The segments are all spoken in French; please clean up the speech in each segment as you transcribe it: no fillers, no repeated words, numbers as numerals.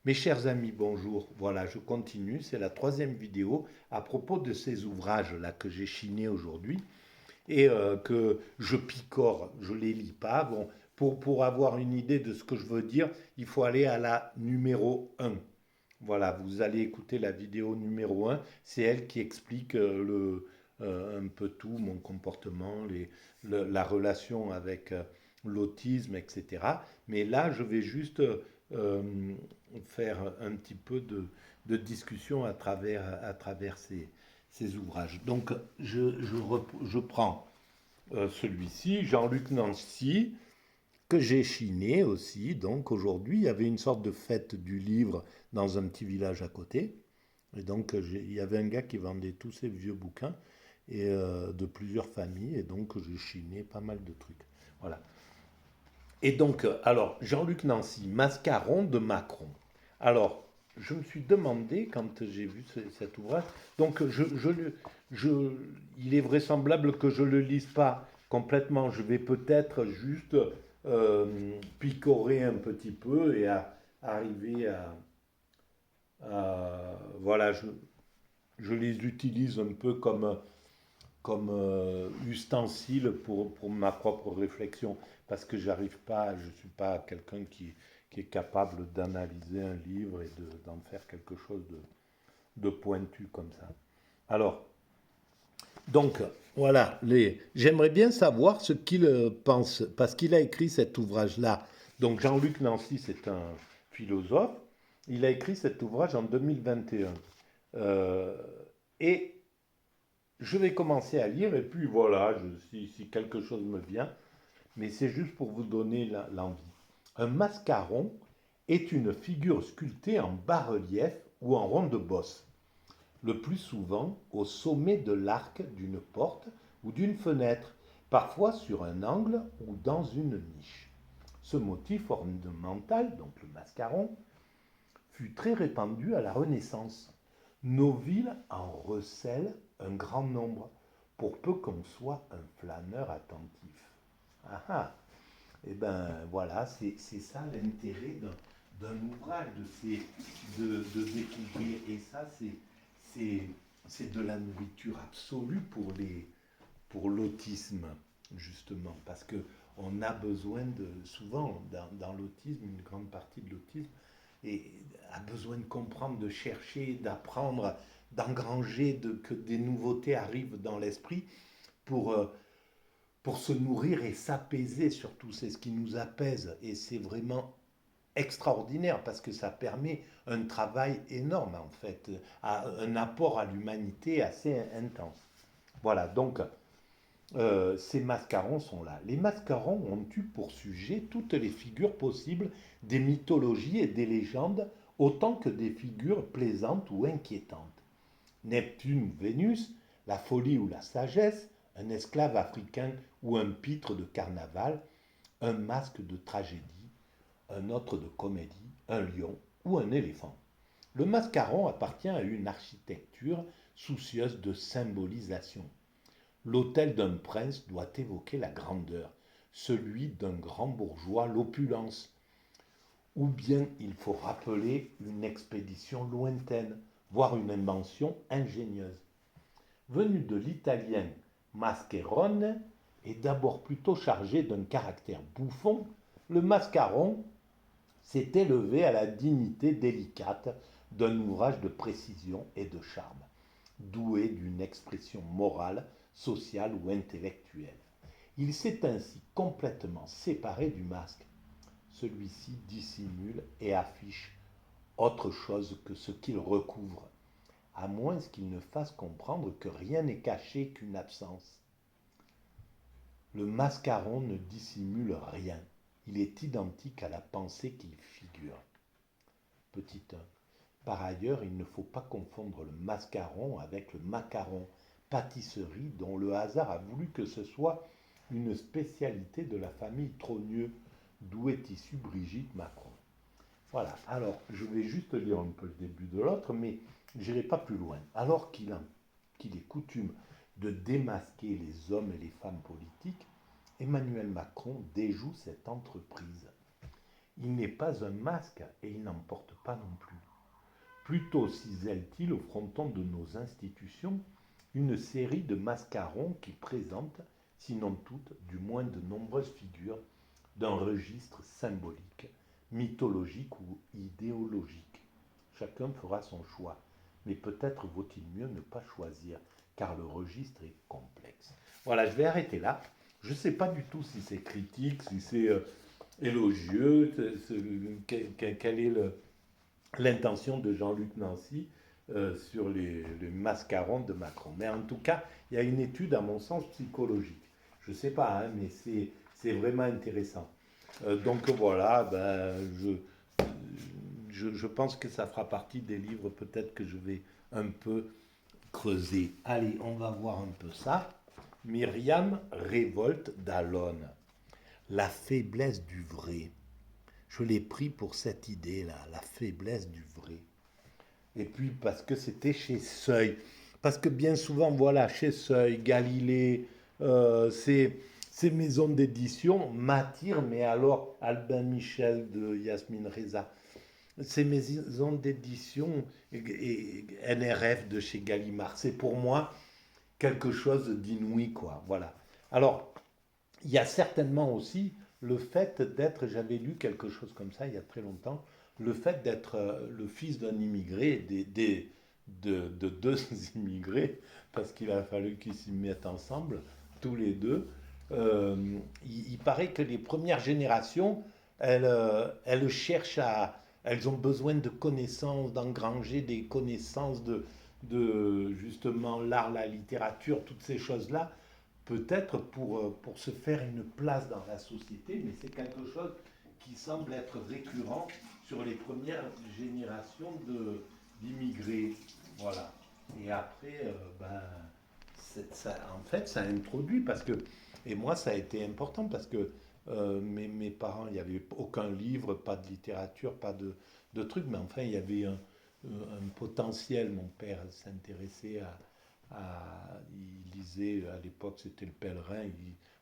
Mes chers amis, bonjour. Voilà, je continue. C'est la troisième vidéo à propos de ces ouvrages-là que j'ai chinés aujourd'hui et que je picore. Je les lis pas. Bon, pour avoir une idée de ce que je veux dire, il faut aller à la numéro un. Voilà, vous allez écouter la vidéo numéro un. C'est elle qui explique un peu tout, mon comportement, la relation avec l'autisme, etc. Mais là, je vais juste faire un petit peu de discussion à travers ces ouvrages. Donc, je prends celui-ci, Jean-Luc Nancy, que j'ai chiné aussi. Donc aujourd'hui, il y avait une sorte de fête du livre dans un petit village à côté. Et donc il y avait un gars qui vendait tous ces vieux bouquins et de plusieurs familles. Et donc j'ai chiné pas mal de trucs. Voilà. Et donc, alors, Jean-Luc Nancy, Mascaron de Macron. Alors, je me suis demandé, quand j'ai vu cet ouvrage, donc il est vraisemblable que je ne le lise pas complètement. Je vais peut-être juste picorer un petit peu et arriver voilà, je les utilise un peu comme ustensile pour ma propre réflexion, parce que j'arrive pas, je ne suis pas quelqu'un qui est capable d'analyser un livre et d'en faire quelque chose de pointu comme ça. Alors, donc, voilà, j'aimerais bien savoir ce qu'il pense, parce qu'il a écrit cet ouvrage-là. Donc, Jean-Luc Nancy, c'est un philosophe. Il a écrit cet ouvrage en 2021. Et je vais commencer à lire, et puis voilà, si quelque chose me vient, mais c'est juste pour vous donner l'envie. Un mascaron est une figure sculptée en bas-relief ou en ronde-bosse, le plus souvent au sommet de l'arc d'une porte ou d'une fenêtre, parfois sur un angle ou dans une niche. Ce motif ornemental, donc le mascaron, fut très répandu à la Renaissance. Nos villes en recèlent un grand nombre, pour peu qu'on soit un flâneur attentif. Ah ah. Eh bien voilà, c'est ça l'intérêt d'un ouvrage, de découvrir. Et ça, c'est, c'est de la nourriture absolue pour l'autisme, justement. Parce que on a besoin souvent, dans l'autisme, une grande partie de l'autisme, et a besoin de comprendre, de chercher, d'apprendre, d'engranger, que des nouveautés arrivent dans l'esprit pour, euh, pour se nourrir et s'apaiser surtout. C'est ce qui nous apaise et c'est vraiment extraordinaire parce que ça permet un travail énorme en fait, un apport à l'humanité assez intense. Voilà, donc ces mascarons sont là. Les mascarons ont eu pour sujet toutes les figures possibles des mythologies et des légendes, autant que des figures plaisantes ou inquiétantes. Neptune ou Vénus, la folie ou la sagesse, un esclave africain ou un pitre de carnaval, un masque de tragédie, un autre de comédie, un lion ou un éléphant. Le mascaron appartient à une architecture soucieuse de symbolisation. L'hôtel d'un prince doit évoquer la grandeur, celui d'un grand bourgeois l'opulence. Ou bien il faut rappeler une expédition lointaine, voire une invention ingénieuse. Venu de l'italien mascherone et d'abord plutôt chargé d'un caractère bouffon, le mascaron s'est élevé à la dignité délicate d'un ouvrage de précision et de charme, doué d'une expression morale, sociale ou intellectuelle. Il s'est ainsi complètement séparé du masque. Celui-ci dissimule et affiche autre chose que ce qu'il recouvre, à moins qu'il ne fasse comprendre que rien n'est caché qu'une absence. Le mascaron ne dissimule rien. Il est identique à la pensée qu'il figure. Petit 1. Par ailleurs, il ne faut pas confondre le mascaron avec le macaron, pâtisserie dont le hasard a voulu que ce soit une spécialité de la famille Trogneux, d'où est issue Brigitte Macron. Voilà, alors je vais juste lire un peu le début de l'autre, mais je n'irai pas plus loin. Alors qu'il est coutume de démasquer les hommes et les femmes politiques, Emmanuel Macron déjoue cette entreprise. il n'est pas un masque et il n'en porte pas non plus. Plutôt cisèle-t-il au fronton de nos institutions une série de mascarons qui présentent, sinon toutes, du moins de nombreuses figures d'un registre symbolique, mythologique ou idéologique. Chacun fera son choix, mais peut-être vaut-il mieux ne pas choisir, car le registre est complexe. Voilà, je vais arrêter là. Je ne sais pas du tout si c'est critique, si c'est élogieux, quelle est l'intention de Jean-Luc Nancy sur les mascarons de Macron. Mais en tout cas, il y a une étude, à mon sens, psychologique. Je ne sais pas, hein, mais c'est vraiment intéressant. Donc voilà, je pense que ça fera partie des livres peut-être que je vais un peu creuser. Allez, on va voir un peu ça. Myriam Révolte d'Alonne. La faiblesse du vrai. Je l'ai pris pour cette idée-là, la faiblesse du vrai. Et puis parce que c'était chez Seuil. Parce que bien souvent, voilà, chez Seuil, Galilée, ces maisons d'édition m'attirent, mais alors Albin Michel de Yasmine Reza, ces maisons d'édition et NRF de chez Gallimard, c'est pour moi quelque chose d'inouï, quoi. Voilà. Alors, il y a certainement aussi le fait d'être, j'avais lu quelque chose comme ça il y a très longtemps, le fait d'être le fils d'un immigré, de deux immigrés, parce qu'il a fallu qu'ils s'y mettent ensemble, tous les deux. Euh, il paraît que les premières générations, elles cherchent à... Elles ont besoin de connaissances, d'engranger des connaissances de justement l'art, la littérature, toutes ces choses-là, peut-être pour se faire une place dans la société, mais c'est quelque chose qui semble être récurrent sur les premières générations d'immigrés. Voilà. Et après, ça, en fait, ça introduit, parce que, et moi, ça a été important, parce que mes parents, il n'y avait aucun livre, pas de littérature, pas de trucs, mais enfin, il y avait un potentiel. Mon père s'intéressait il lisait, à l'époque c'était le Pèlerin,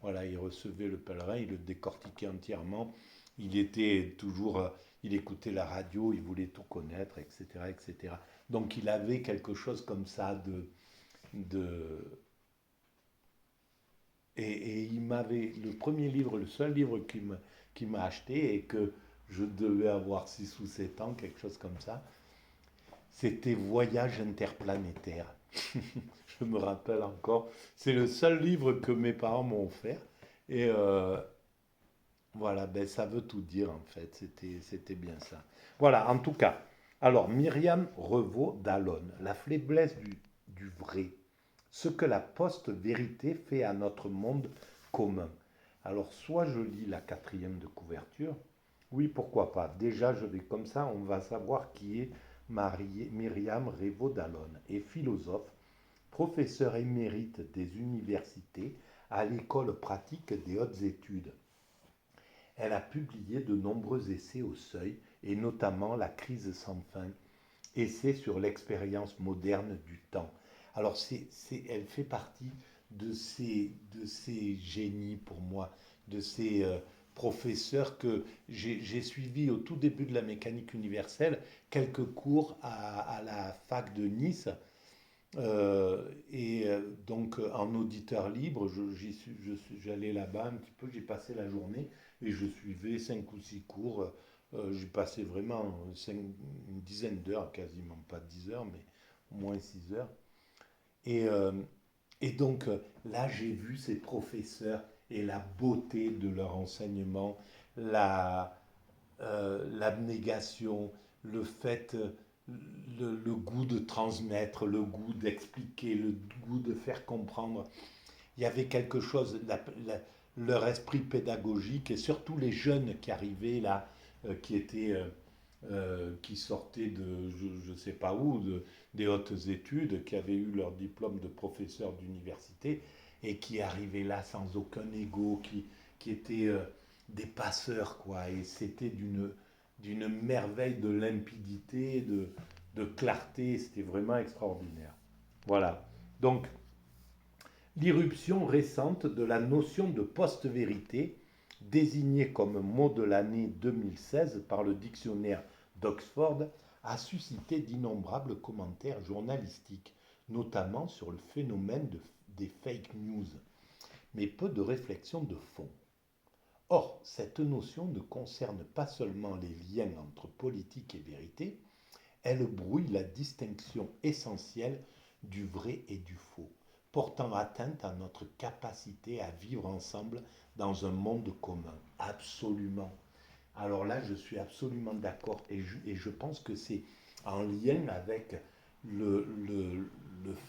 voilà, il recevait le Pèlerin, il le décortiquait entièrement, il était toujours, il écoutait la radio, il voulait tout connaître, etc., etc. Donc il avait quelque chose comme ça de et il m'avait, le premier livre, le seul livre qui m'a acheté et que je devais avoir 6 ou 7 ans, quelque chose comme ça, c'était Voyage interplanétaire. Je me rappelle encore. C'est le seul livre que mes parents m'ont offert. Et voilà, ben, ça veut tout dire en fait. C'était bien ça. Voilà, en tout cas. Alors, Myriam Revaux d'Alonne, la faiblesse du vrai. Ce que la post-vérité fait à notre monde commun. Alors, soit je lis la quatrième de couverture. Oui, pourquoi pas. Déjà, je vais comme ça, on va savoir qui est Myriam Revaux d'Alonne. Et philosophe, professeur émérite des universités à l'école pratique des hautes études. Elle a publié de nombreux essais au Seuil, et notamment La crise sans fin, essai sur l'expérience moderne du temps. Alors, elle fait partie de ces génies pour moi, de ces professeurs que j'ai suivis au tout début de la mécanique universelle, quelques cours à la fac de Nice, donc en auditeur libre, j'allais là-bas un petit peu, j'ai passé la journée et je suivais 5 ou 6 cours. J'ai passé vraiment une dizaine d'heures, quasiment pas 10 heures, mais au moins 6 heures. Et, euh, et donc là, j'ai vu ces professeurs et la beauté de leur enseignement, la, l'abnégation, le fait, le goût de transmettre, le goût d'expliquer, le goût de faire comprendre. Il y avait quelque chose, leur esprit pédagogique et surtout les jeunes qui arrivaient là, qui étaient, qui sortaient de je ne sais pas où, des hautes études, qui avaient eu leur diplôme de professeur d'université et qui arrivaient là sans aucun ego, qui étaient des passeurs, quoi. Et c'était d'une merveille de limpidité, de clarté, c'était vraiment extraordinaire. Voilà. Donc, l'irruption récente de la notion de post-vérité désigné comme mot de l'année 2016 par le dictionnaire d'Oxford, a suscité d'innombrables commentaires journalistiques, notamment sur le phénomène des fake news, mais peu de réflexion de fond. Or, cette notion ne concerne pas seulement les liens entre politique et vérité, elle brouille la distinction essentielle du vrai et du faux, portant atteinte à notre capacité à vivre ensemble dans un monde commun. Absolument. Alors là, je suis absolument d'accord et je pense que c'est en lien avec le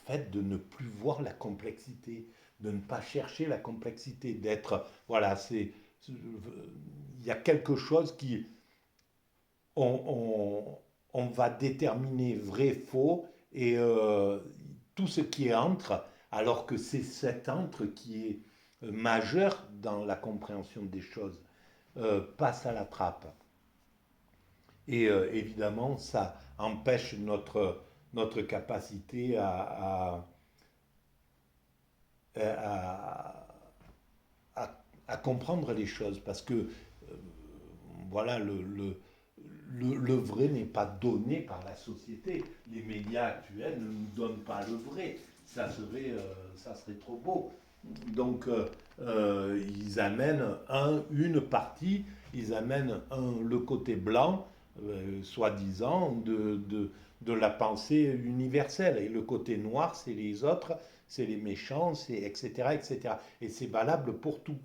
fait de ne plus voir la complexité, de ne pas chercher la complexité, d'être, voilà, il y a quelque chose qui, on, on va déterminer vrai, faux, et tout ce qui est entre, alors que c'est cet entre qui est majeur dans la compréhension des choses, passe à la trappe. Et évidemment, ça empêche notre capacité à, à comprendre les choses, parce que voilà, le vrai n'est pas donné par la société. Les médias actuels ne nous donnent pas le vrai. Ça serait trop beau. Donc, ils amènent une partie, ils amènent le côté blanc, soi-disant, de la pensée universelle. Et le côté noir, c'est les autres, c'est les méchants, c'est etc., etc. Et c'est valable pour tout.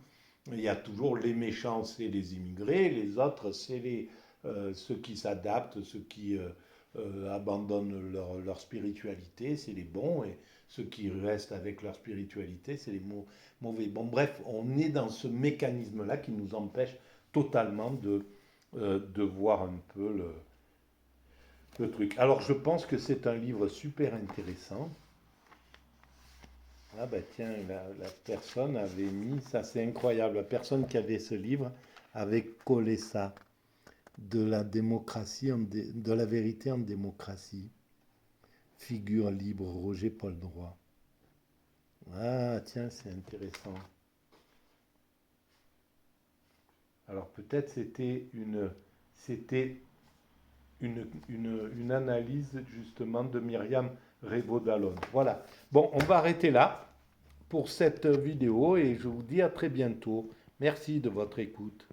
Il y a toujours les méchants, c'est les immigrés, les autres, c'est ceux qui s'adaptent, ceux qui abandonnent leur spiritualité, c'est les bons, et ceux qui restent avec leur spiritualité, c'est les mauvais. Bon, bref, on est dans ce mécanisme-là qui nous empêche totalement de voir un peu le truc. Alors, je pense que c'est un livre super intéressant. Ah ben tiens, la personne avait mis, ça c'est incroyable, la personne qui avait ce livre avait collé ça, de la démocratie, de la vérité en démocratie. Figure libre, Roger Paul Droit. Ah tiens, c'est intéressant. Alors peut-être c'était une analyse justement de Myriam Revaud-Dallon. Voilà. Bon, on va arrêter là pour cette vidéo et je vous dis à très bientôt. Merci de votre écoute.